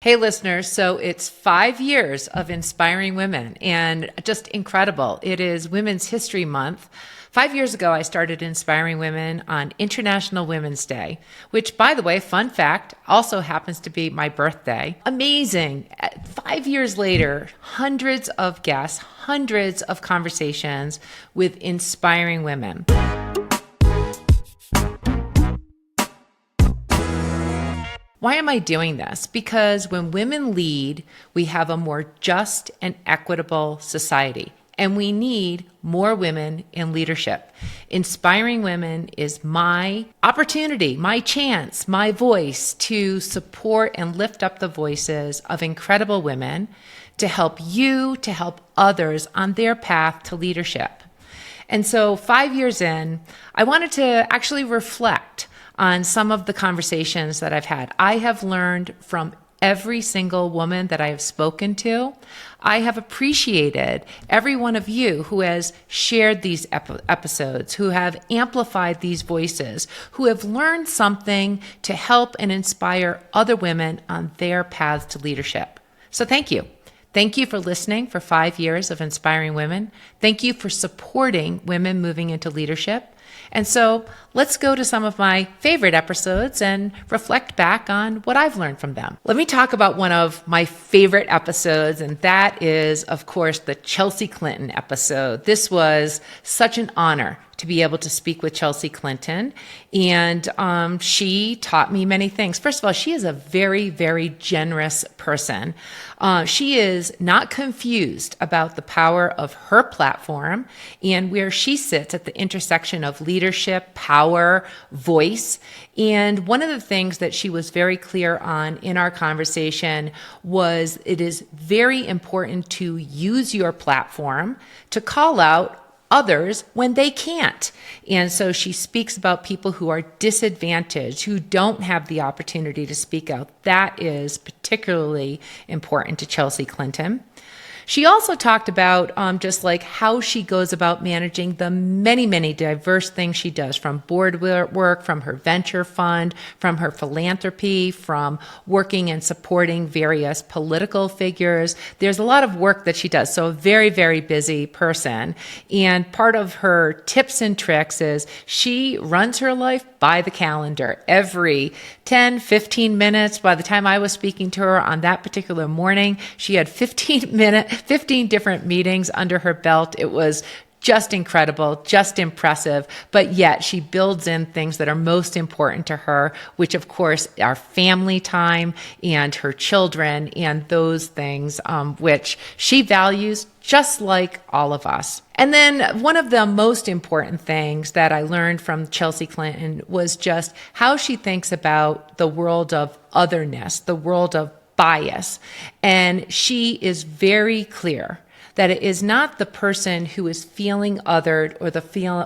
Hey, listeners. So it's 5 years of inspiring women and just incredible. It is Women's History Month. 5 years ago, I started inspiring women on International Women's Day, which, by the way, fun fact, also happens to be my birthday. Amazing. 5 years later, hundreds of guests, hundreds of conversations with inspiring women. Why am I doing this? Because when women lead, we have a more just and equitable society, and we need more women in leadership. Inspiring women is my opportunity, my chance, my voice to support and lift up the voices of incredible women to help you, to help others on their path to leadership. And so 5 years in, I wanted to actually reflect on some of the conversations that I've had. I have learned from every single woman that I have spoken to. I have appreciated every one of you who has shared these episodes, who have amplified these voices, who have learned something to help and inspire other women on their paths to leadership. So thank you. Thank you for listening for 5 years of inspiring women. Thank you for supporting women moving into leadership. And so let's go to some of my favorite episodes and reflect back on what I've learned from them. Let me talk about one of my favorite episodes, and that is, of course, the Chelsea Clinton episode. This was such an honor to be able to speak with Chelsea Clinton. And she taught me many things. First of all, she is a very, very generous person. She is not confused about the power of her platform and where she sits at the intersection of leadership, power, voice. And one of the things that she was very clear on in our conversation was it is very important to use your platform to call out others when they can't. And so she speaks about people who are disadvantaged, who don't have the opportunity to speak out. That is particularly important to Chelsea Clinton. She also talked about just like how she goes about managing the many, many diverse things she does, from board work, from her venture fund, from her philanthropy, from working and supporting various political figures. There's a lot of work that she does. So a very, very busy person. And part of her tips and tricks is she runs her life by the calendar. Every 10, 15 minutes, by the time I was speaking to her on that particular morning, she had 15 different meetings under her belt. It was just incredible, just impressive, but yet she builds in things that are most important to her, which of course are family time and her children and those things which she values just like all of us. And then one of the most important things that I learned from Chelsea Clinton was just how she thinks about the world of otherness, the world of bias. And she is very clear that it is not the person who is feeling othered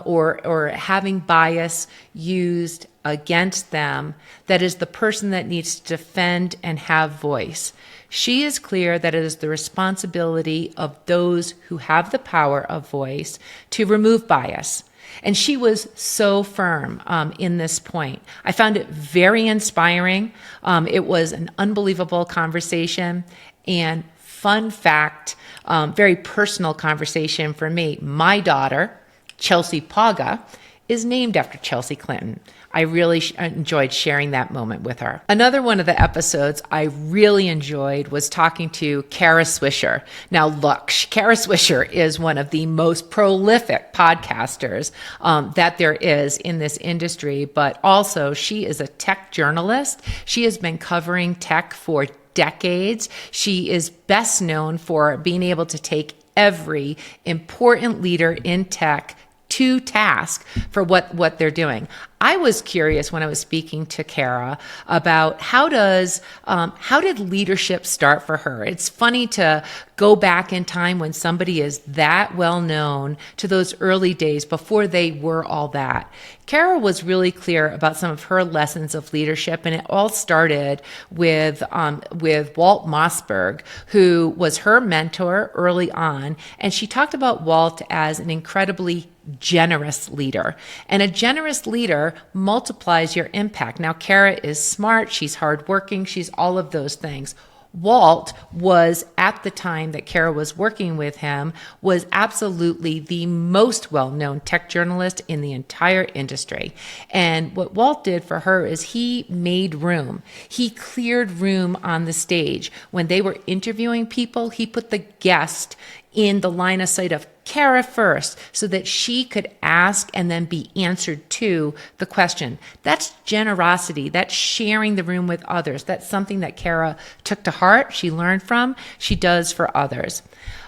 or having bias used against them that is the person that needs to defend and have voice. She is clear that it is the responsibility of those who have the power of voice to remove bias. And she was so firm in this point. I found it very inspiring. It was an unbelievable conversation. And fun fact, very personal conversation for me. My daughter, Chelsea Paga, is named after Chelsea Clinton. I really enjoyed sharing that moment with her. Another one of the episodes I really enjoyed was talking to Kara Swisher. Now look, Kara Swisher is one of the most prolific podcasters that there is in this industry, but also she is a tech journalist. She has been covering tech for decades. She is best known for being able to take every important leader in tech to task for what they're doing. I was curious when I was speaking to Kara about how did leadership start for her? It's funny to go back in time when somebody is that well known to those early days before they were all that. Kara was really clear about some of her lessons of leadership, and it all started with Walt Mossberg, who was her mentor early on, and she talked about Walt as an incredibly generous leader. And a generous leader multiplies your impact. Now, Kara is smart, she's hardworking, she's all of those things. Walt was, at the time that Kara was working with him, was absolutely the most well-known tech journalist in the entire industry. And what Walt did for her is he made room. He cleared room on the stage. When they were interviewing people, he put the guest in the line of sight of Kara first so that she could ask and then be answered to the question. That's generosity. That's sharing the room with others. That's something that Kara took to heart. She learned from. She does for others.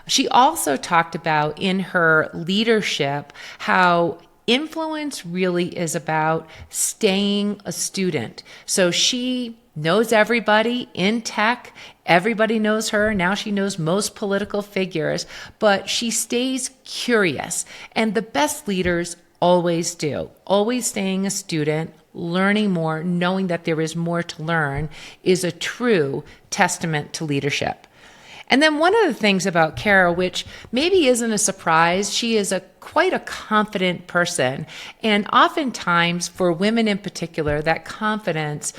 She also talked about in her leadership how influence really is about staying a student. So she knows everybody in tech. Everybody knows her. Now she knows most political figures, but she stays curious. And the best leaders always do. Always staying a student, learning more, knowing that there is more to learn is a true testament to leadership. And then one of the things about Kara, which maybe isn't a surprise, she is quite a confident person. And oftentimes for women in particular, that confidence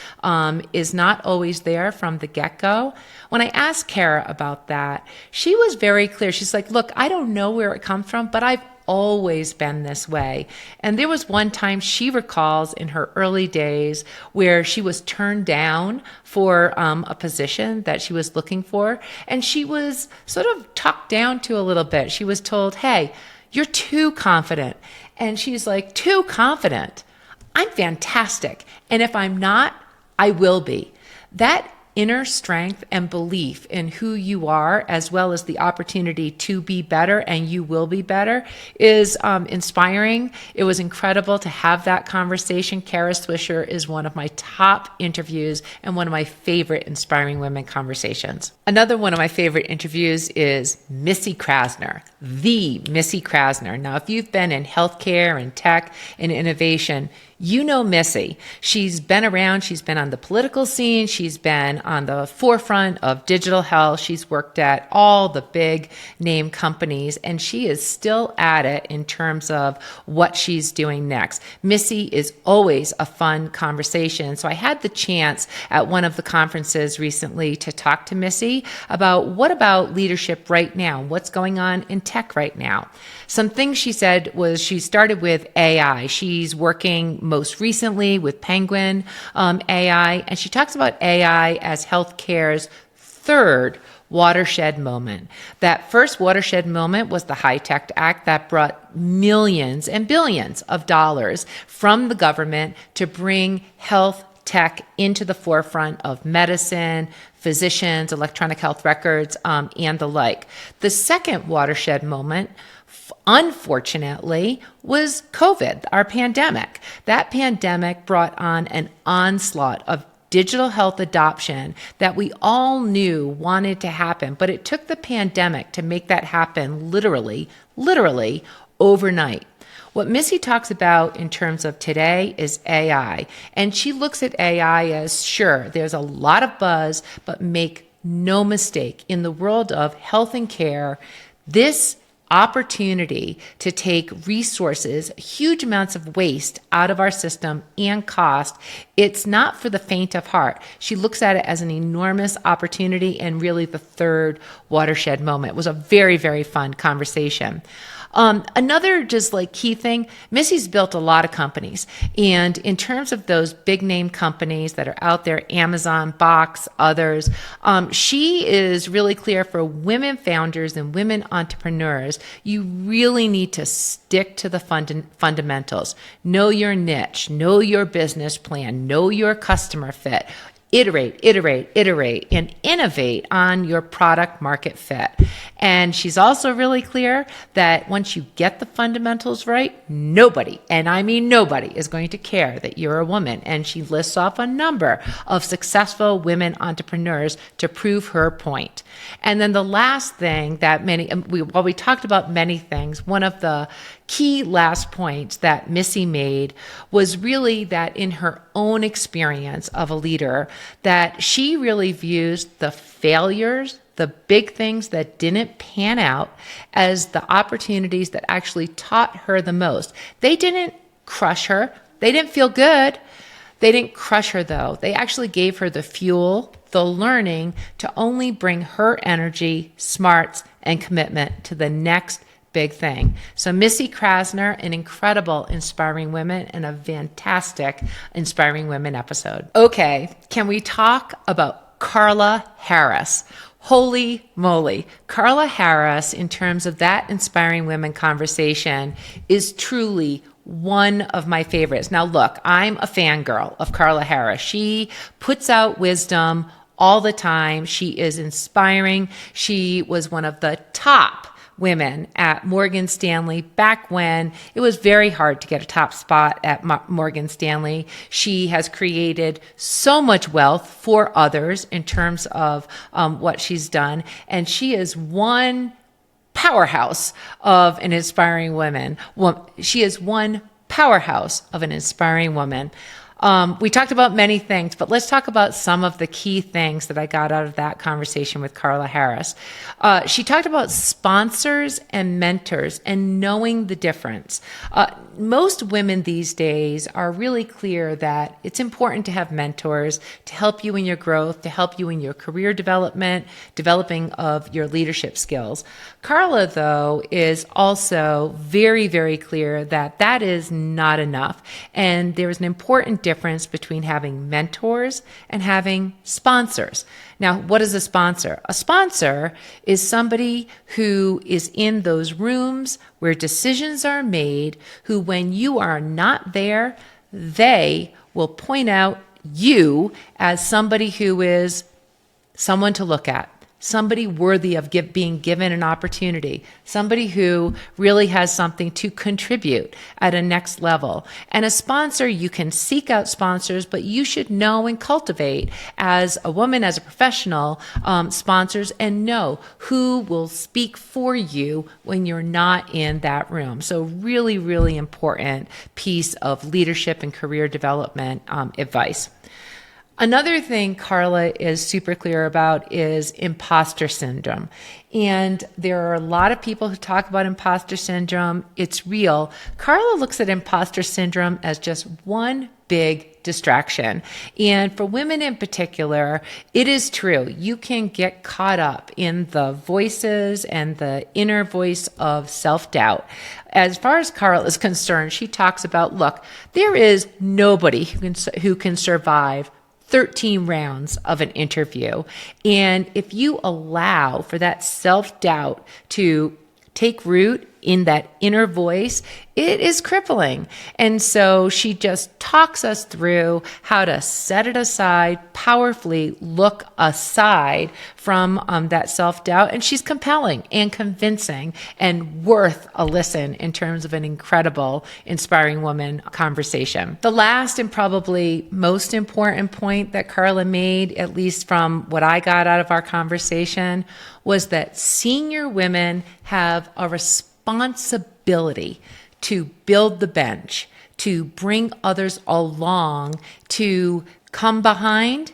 is not always there from the get-go. When I asked Kara about that, she was very clear. She's like, look, I don't know where it comes from, but I've always been this way. And there was one time she recalls in her early days where she was turned down for a position that she was looking for. And she was sort of talked down to a little bit. She was told, hey, you're too confident. And she's like, too confident? I'm fantastic. And if I'm not, I will be. That inner strength and belief in who you are, as well as the opportunity to be better, and you will be better, is inspiring. It was incredible to have that conversation. Kara Swisher is one of my top interviews and one of my favorite inspiring women conversations. Another one of my favorite interviews is Missy Krasner, the Missy Krasner. Now, if you've been in healthcare and tech and innovation, you know Missy. She's been around. She's been on the political scene. She's been on the forefront of digital health. She's worked at all the big name companies, and she is still at it in terms of what she's doing next. Missy is always a fun conversation. So I had the chance at one of the conferences recently to talk to Missy about what about leadership right now? What's going on in tech right now? Some things she said was she started with AI. She's working most recently with Penguin AI, and she talks about AI as healthcare's third watershed moment. That first watershed moment was the HITECH Act that brought millions and billions of dollars from the government to bring health tech into the forefront of medicine, physicians, electronic health records, and the like. The second watershed moment, unfortunately, was COVID, our pandemic. That pandemic brought on an onslaught of digital health adoption that we all knew wanted to happen, but it took the pandemic to make that happen literally overnight. What Missy talks about in terms of today is AI, and she looks at AI as, sure, there's a lot of buzz, but make no mistake, in the world of health and care, this opportunity to take resources, huge amounts of waste out of our system and cost, it's not for the faint of heart. She looks at it as an enormous opportunity and really the third watershed moment. It was a very, very fun conversation. Another just like key thing, Missy's built a lot of companies. And in terms of those big name companies that are out there, Amazon, Box, others, she is really clear for women founders and women entrepreneurs, you really need to stick to the fundamentals. Know your niche, know your business plan, know your customer fit. Iterate, and innovate on your product market fit. And she's also really clear that once you get the fundamentals right, nobody, and I mean nobody, is going to care that you're a woman. And she lists off a number of successful women entrepreneurs to prove her point. And then the last thing that while we talked about many things, one of the key last points that Missy made was really that in her own experience of a leader, that she really views the failures, the big things that didn't pan out, as the opportunities that actually taught her the most. They didn't crush her. They didn't feel good. They didn't crush her, though. They actually gave her the fuel, the learning to only bring her energy, smarts, and commitment to the next big thing. So Missy Krasner, an incredible Inspiring Women and a fantastic Inspiring Women episode. Okay, can we talk about Carla Harris? Holy moly. Carla Harris, in terms of that Inspiring Women conversation, is truly one of my favorites. Now look, I'm a fangirl of Carla Harris. She puts out wisdom all the time. She is inspiring. She was one of the top women at Morgan Stanley back when it was very hard to get a top spot at Morgan Stanley. She has created so much wealth for others in terms of what she's done. And she is one powerhouse of an inspiring woman. She is one powerhouse of an inspiring woman. We talked about many things, but let's talk about some of the key things that I got out of that conversation with Carla Harris. She talked about sponsors and mentors and knowing the difference. Most women these days are really clear that it's important to have mentors to help you in your growth, to help you in your career development, developing of your leadership skills. Carla, though, is also very, very clear that that is not enough. And there is an important difference between having mentors and having sponsors. Now, what is a sponsor? A sponsor is somebody who is in those rooms where decisions are made, who when you are not there, they will point out you as somebody who is someone to look at, somebody worthy of being given an opportunity, somebody who really has something to contribute at a next level. And a sponsor, you can seek out sponsors, but you should know and cultivate as a woman, as a professional, sponsors, and know who will speak for you when you're not in that room. So really, really important piece of leadership and career development advice. Another thing Carla is super clear about is imposter syndrome. And there are a lot of people who talk about imposter syndrome. It's real. Carla looks at imposter syndrome as just one big distraction. And for women in particular, it is true. You can get caught up in the voices and the inner voice of self-doubt. As far as Carla is concerned, she talks about, look, there is nobody who can survive 13 rounds of an interview. And if you allow for that self-doubt to take root in that inner voice, it is crippling. And so she just talks us through how to set it aside, powerfully look aside from that self-doubt. And she's compelling and convincing and worth a listen in terms of an incredible, inspiring woman conversation. The last and probably most important point that Carla made, at least from what I got out of our conversation, was that senior women have a responsibility to build the bench, to bring others along, to come behind,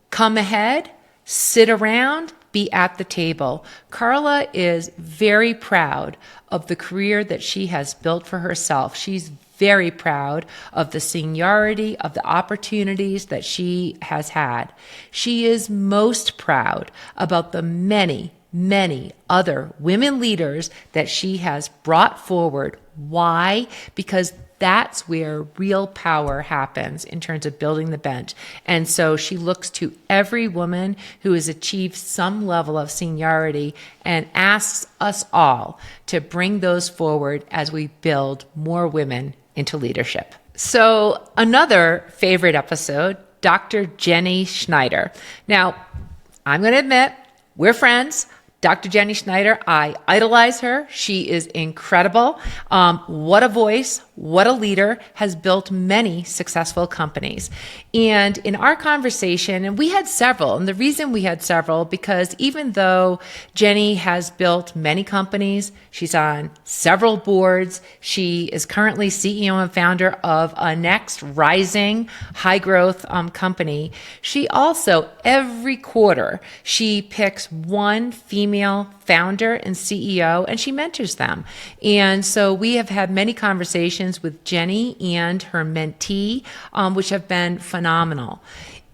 come ahead, sit around, be at the table. Carla is very proud of the career that she has built for herself. She's very proud of the seniority, of the opportunities that she has had. She is most proud about the many other women leaders that she has brought forward. Why? Because that's where real power happens in terms of building the bench. And so she looks to every woman who has achieved some level of seniority and asks us all to bring those forward as we build more women into leadership. So another favorite episode, Dr. Jenny Schneider. Now, I'm going to admit, we're friends. Dr. Jenny Schneider, I idolize her. She is incredible. What a voice, what a leader, has built many successful companies. And in our conversation, and we had several, and the reason we had several, because even though Jenny has built many companies, she's on several boards, she is currently CEO and founder of a next rising high growth company. She also, every quarter, she picks one female founder and CEO, and she mentors them. And so we have had many conversations with Jenny and her mentee, which have been phenomenal.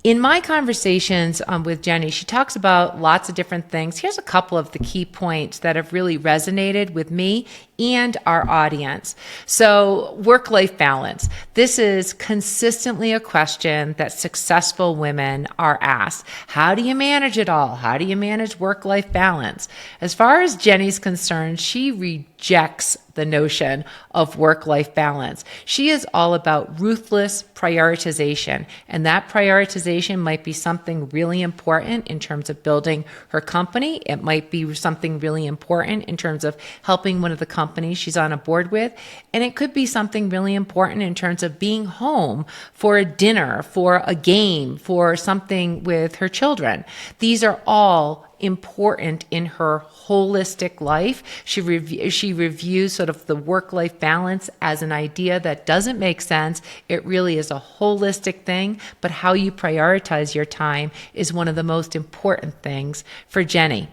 In my conversations with Jenny, she talks about lots of different things. Here's a couple of the key points that have really resonated with me and our audience. So, work-life balance. This is consistently a question that successful women are asked. How do you manage it all? How do you manage work-life balance? As far as Jenny's concerned, she rejects the notion of work-life balance. She is all about ruthless prioritization, and that prioritization might be something really important in terms of building her company. It might be something really important in terms of helping one of the companies she's on a board with, and it could be something really important in terms of being home for a dinner, for a game, for something with her children. These are all important in her holistic life. She reviews sort of the work-life balance as an idea that doesn't make sense. It really is a holistic thing, but how you prioritize your time is one of the most important things for Jenny.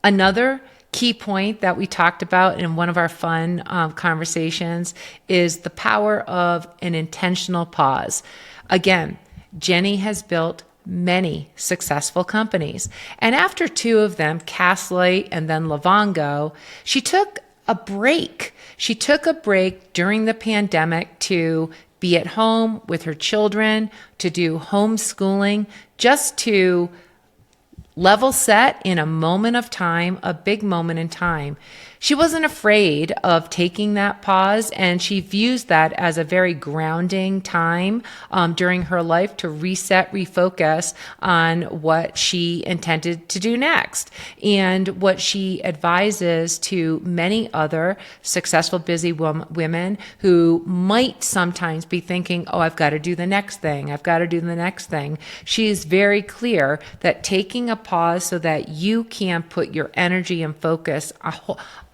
Another key point that we talked about in one of our fun conversations is the power of an intentional pause. Again, Jenny has built many successful companies. And after two of them, Castlight and then Livongo, she took a break. She took a break during the pandemic to be at home with her children, to do homeschooling, just to level set in a moment of time, a big moment in time. She wasn't afraid of taking that pause, and she views that as a very grounding time during her life to reset, refocus on what she intended to do next. And what she advises to many other successful, busy women who might sometimes be thinking, oh, I've got to do the next thing. I've got to do the next thing. She is very clear that taking a pause so that you can put your energy and focus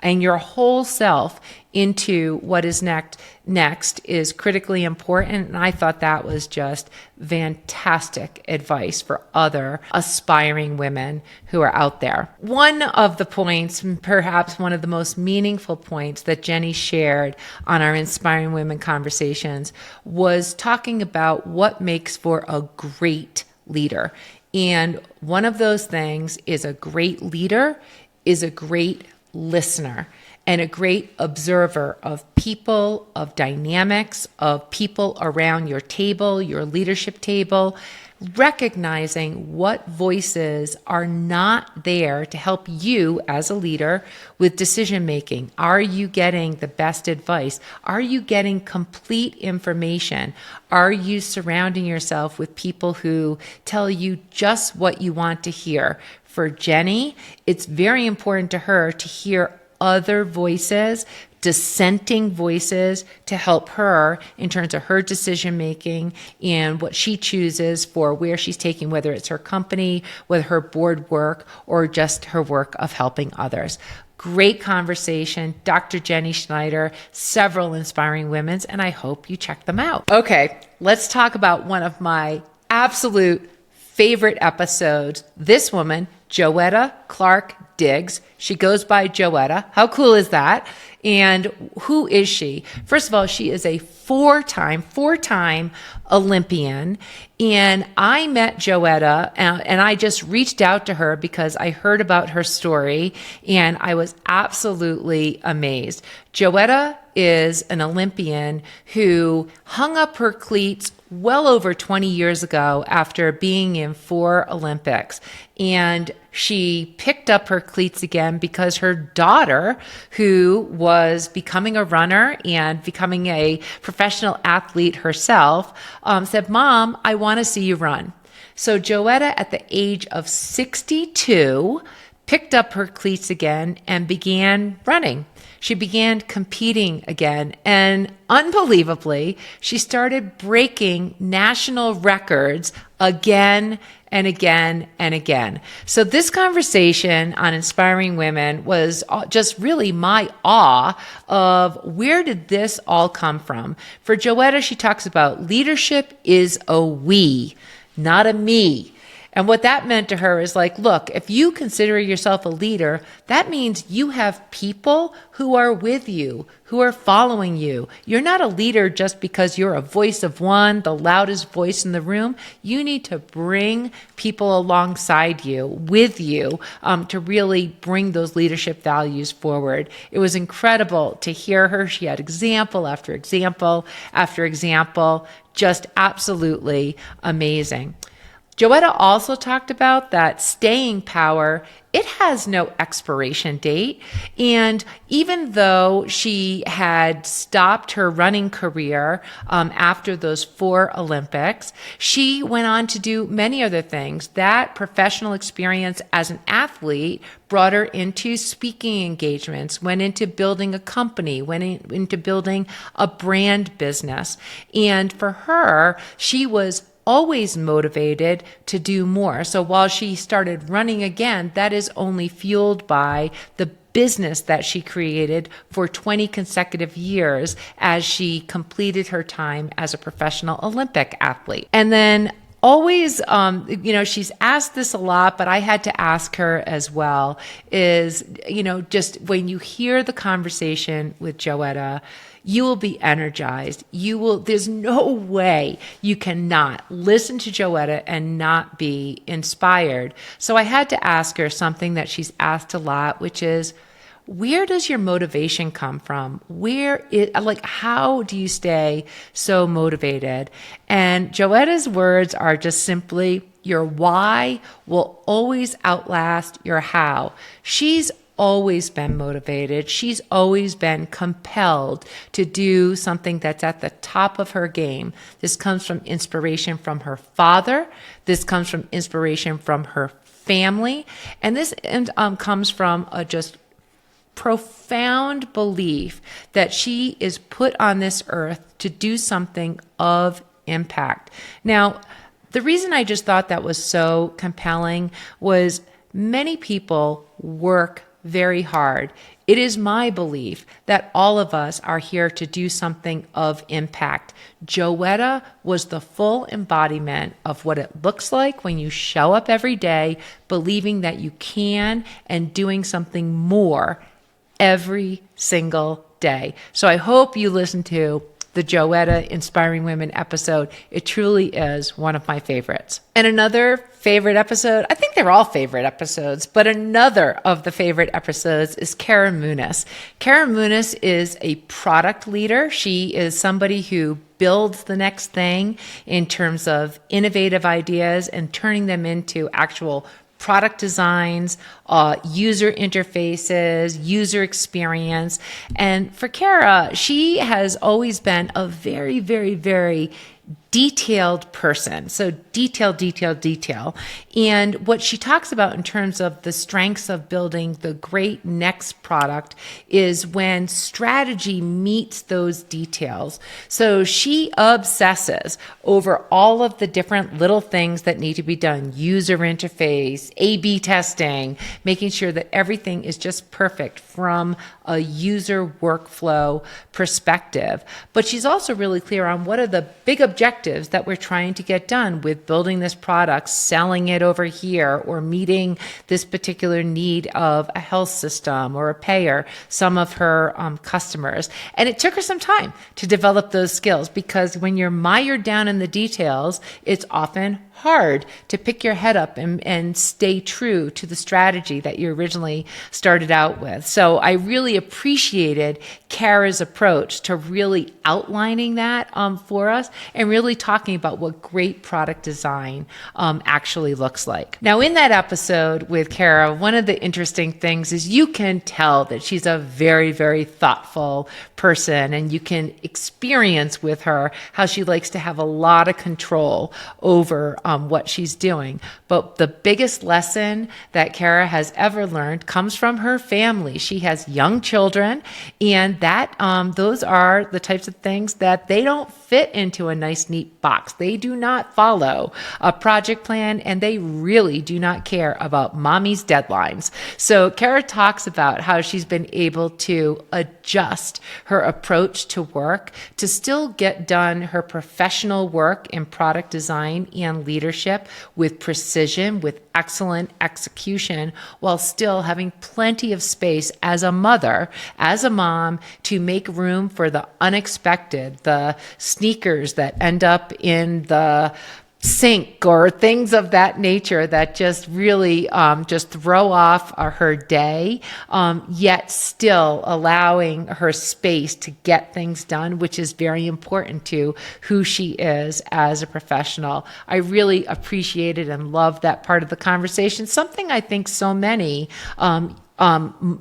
and your whole self into what is next is critically important. And I thought that was just fantastic advice for other aspiring women who are out there. One of the points, perhaps one of the most meaningful points that Jenny shared on our Inspiring Women conversations was talking about what makes for a great leader. And one of those things is a great leader is a great listener and a great observer of people, of dynamics, of people around your table, your leadership table, recognizing what voices are not there to help you as a leader with decision making. Are you getting the best advice? Are you getting complete information? Are you surrounding yourself with people who tell you just what you want to hear? For Jenny, it's very important to her to hear other voices, dissenting voices, to help her in terms of her decision making and what she chooses for where she's taking, whether it's her company, whether her board work, or just her work of helping others. Great conversation, Dr. Jenny Schneider, several inspiring women, and I hope you check them out. Okay, let's talk about one of my absolute favorite episodes. This woman, Joetta Clark Diggs. She goes by Joetta. How cool is that? And who is she? First of all, she is a four-time Olympian. And I met Joetta and I just reached out to her because I heard about her story and I was absolutely amazed. Joetta is an Olympian who hung up her cleats well over 20 years ago after being in 4 Olympics. And she picked up her cleats again because her daughter, who was becoming a runner and becoming a professional athlete herself, said, "Mom, I want to see you run." So Joetta, at the age of 62, picked up her cleats again and began running. She began competing again, and unbelievably, she started breaking national records again and again and again. So this conversation on Inspiring Women was just really my awe of where did this all come from. For Joetta, she talks about leadership is a we, not a me. And what that meant to her is like, look, if you consider yourself a leader, that means you have people who are with you, who are following you. You're not a leader just because you're a voice of one, the loudest voice in the room. You need to bring people alongside you, with you, to really bring those leadership values forward. It was incredible to hear her. She had example after example after example, just absolutely amazing. Joetta also talked about that staying power, it has no expiration date. And even though she had stopped her running career after those 4 Olympics, she went on to do many other things. That professional experience as an athlete brought her into speaking engagements, went into building a company, went into building a brand business. And for her, she was always motivated to do more. So while she started running again, that is only fueled by the business that she created for 20 consecutive years as she completed her time as a professional Olympic athlete. And then always, she's asked this a lot, but I had to ask her as well, is, just when you hear the conversation with Joetta, you will be energized. There's no way you cannot listen to Joetta and not be inspired. So I had to ask her something that she's asked a lot, which is, where does your motivation come from? How do you stay so motivated? And Joetta's words are just simply, your why will always outlast your how. She's always been motivated. She's always been compelled to do something that's at the top of her game. This comes from inspiration from her father. This comes from inspiration from her family. And this comes from a just profound belief that she is put on this earth to do something of impact. Now, the reason I just thought that was so compelling was many people work very hard. It is my belief that all of us are here to do something of impact. Joetta was the full embodiment of what it looks like when you show up every day, believing that you can and doing something more every single day. So I hope you listen to the Joetta Inspiring Women episode. It truly is one of my favorites. And another favorite episode, I think they're all favorite episodes, but another of the favorite episodes is Kara Muniz. Kara Muniz is a product leader. She is somebody who builds the next thing in terms of innovative ideas and turning them into actual product designs, user interfaces, user experience. And for Kara, she has always been a very, very, very detailed person. So detail. And what she talks about in terms of the strengths of building the great next product is when strategy meets those details. So she obsesses over all of the different little things that need to be done: user interface, A/B testing, making sure that everything is just perfect from a user workflow perspective. But she's also really clear on what are the big objectives that we're trying to get done with building this product, selling it over here, or meeting this particular need of a health system or a payer, some of her customers. And it took her some time to develop those skills, because when you're mired down in the details, it's often hard to pick your head up and stay true to the strategy that you originally started out with. So I really appreciated Kara's approach to really outlining that for us and really talking about what great product design actually looks like. Now, in that episode with Kara, one of the interesting things is you can tell that she's a very, very thoughtful person, and you can experience with her how she likes to have a lot of control over what she's doing. But the biggest lesson that Kara has ever learned comes from her family. She has young children, and that those are the types of things that they don't fit into a nice, neat box. They do not follow a project plan, and they really do not care about mommy's deadlines. So Kara talks about how she's been able to adjust adjust her approach to work to still get done her professional work in product design and leadership with precision, with excellent execution, while still having plenty of space as a mother, as a mom, to make room for the unexpected, the sneakers that end up in the sink or things of that nature that just really just throw off her day, yet still allowing her space to get things done, which is very important to who she is as a professional. I really appreciated and loved that part of the conversation, something I think so many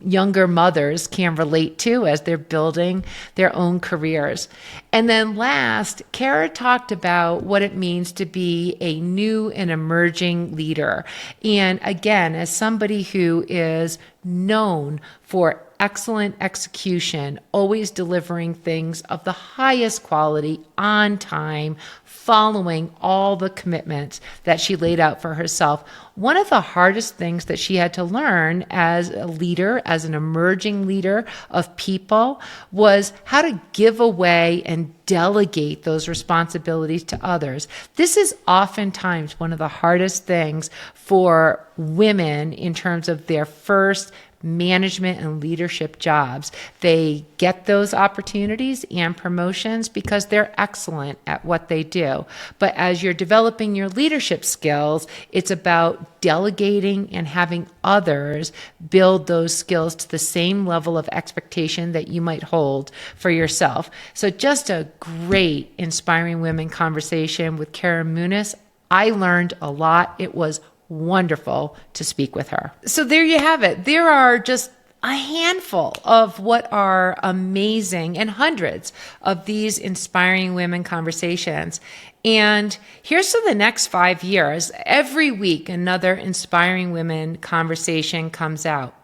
younger mothers can relate to as they're building their own careers. And then last, Kara talked about what it means to be a new and emerging leader. And again, as somebody who is known for excellent execution, always delivering things of the highest quality on time, following all the commitments that she laid out for herself. One of the hardest things that she had to learn as a leader, as an emerging leader of people, was how to give away and delegate those responsibilities to others. This is oftentimes one of the hardest things for women in terms of their first management and leadership jobs. They get those opportunities and promotions because they're excellent at what they do. But as you're developing your leadership skills, it's about delegating and having others build those skills to the same level of expectation that you might hold for yourself. So just a great Inspiring Women conversation with Kara Muniz. I learned a lot. It was wonderful to speak with her. So there you have it. There are just a handful of what are amazing and hundreds of these Inspiring Women conversations. And here's to the next 5 years. Every week, another Inspiring Women conversation comes out.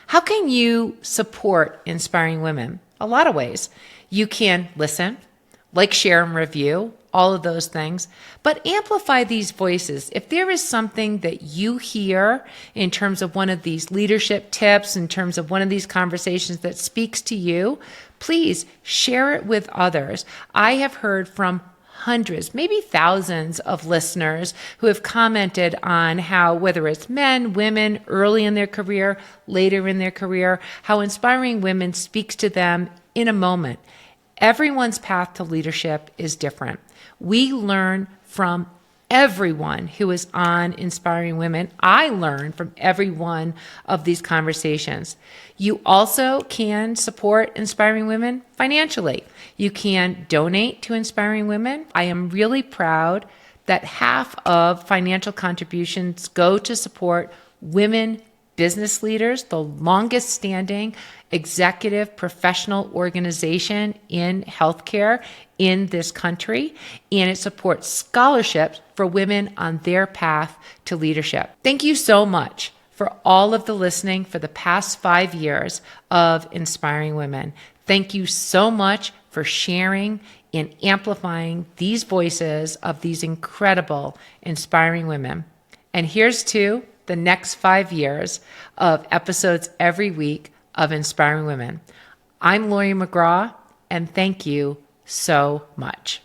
How can you support Inspiring Women? A lot of ways. You can listen, like, share, and review, all of those things, but amplify these voices. If there is something that you hear in terms of one of these leadership tips, in terms of one of these conversations that speaks to you, please share it with others. I have heard from hundreds, maybe thousands of listeners who have commented on how, whether it's men, women, early in their career, later in their career, how Inspiring Women speaks to them in a moment. Everyone's path to leadership is different. We learn from everyone who is on Inspiring Women. I learn from every one of these conversations. You also can support Inspiring Women financially. You can donate to Inspiring Women. I am really proud that half of financial contributions go to support women business leaders, the longest standing executive professional organization in healthcare in this country, and it supports scholarships for women on their path to leadership. Thank you so much for all of the listening for the past 5 years of Inspiring Women. Thank you so much for sharing and amplifying these voices of these incredible, inspiring women. And here's to the next 5 years of episodes every week of Inspiring Women. I'm Laurie McGraw, and thank you so much.